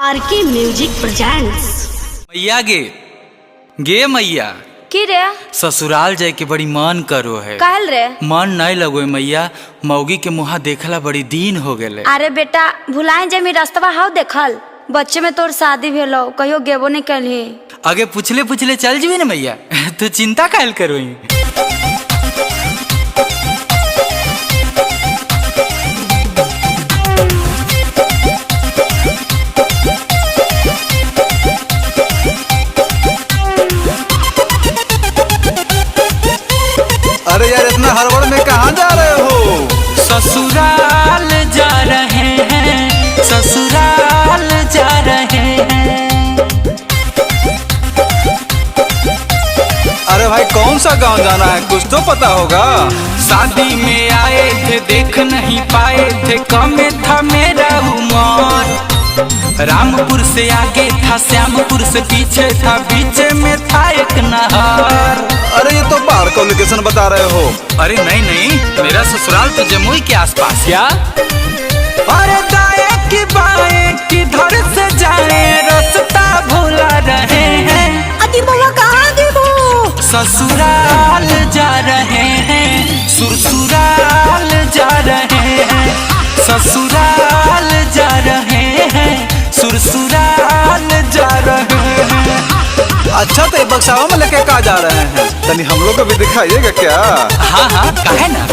RK music presents. मैया गे मैया की रे ससुराल जाए के बड़ी मन करो है। कहल रे मन नहीं लगो मैया, मौगी के मुहा देखला बड़ी दिन हो गए। अरे बेटा भुलाए जमी रास्तवा हाउ देखल बच्चे में तोर शादी भेलो कहियो गेबो नहीं कली। आगे पुछले पुछले चल जीवे ना मैया तू चिंता काहे करो। अरे यार इतना हड़बड़ में कहाँ जा रहे हो? ससुराल जा रहे हैं, ससुराल जा रहे हैं। अरे भाई कौन सा गांव जाना है, कुछ तो पता होगा। शादी में आए थे देख नहीं पाए थे, कम था मेरा उम्र। रामपुर से आगे था श्यामपुर से पीछे था, बीच में था एक नहर। अरे ये तो बाहर का लोकेशन बता रहे हो। अरे नहीं नहीं, मेरा ससुराल तो जमुई के आसपास। क्या? अरे दाएं की बाएं किधर से जाए रास्ता भुला रहे हैं। अति बोला कहाँ देबो? ससुराल जा रहे हैं, ससुराल जा रहे हैं, ससुराल जा रहे हैं, ससुराल जा रहे हैं। अच्छा तो बक्सावा में लेके कहाँ जा रहे हैं, तनी हम लोग को भी दिखाइएगा क्या? हाँ हाँ काहे ना।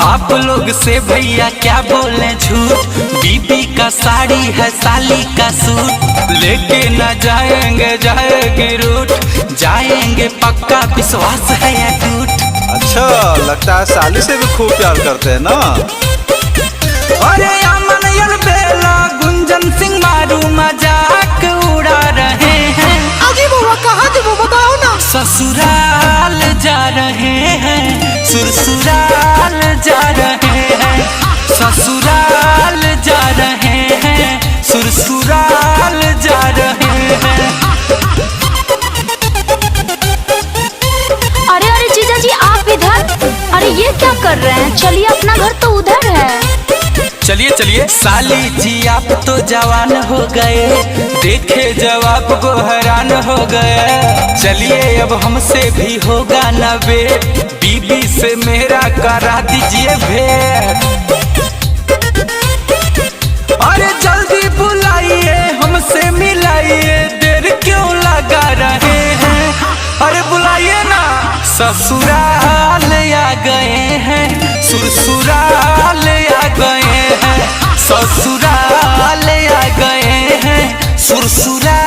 आप लोग से भैया क्या बोले झूठ, बीबी का साड़ी है साली का सूट। लेके न जाएंगे जाएंगे रूट, जाएंगे पक्का विश्वास है या टूट। अच्छा लगता है साली से भी खूब प्यार करते हैं ना। अरे अमन यल बेला गुंजन सिंह मारू मजाक उड़ा रहे हैं। अजी बाबा कहाँ देबो बताओ ना। ससुराल जा रहे हैं, ससुराल जा रहे हैं, ससुराल जा रहे हैं, ससुराल जा रहे हैं। अरे अरे जीजा जी आप इधर, अरे ये क्या कर रहे हैं? चलिए अपना घर तो उधर है। चलिए चलिए। साली जी आप तो जवान हो गए, देखे जवाब को हैरान हो गए। चलिए अब हमसे भी होगा न भेंट, बीबी से मेरा करा दीजिए भेंट। अरे जल्दी बुलाइए हमसे मिलाइए, देर क्यों लगा रहे हैं? अरे बुलाइए ना। ससुराल आ गए हैं, ससुराल आ गए हैं, ससुराल आ गए हैं, ससुराल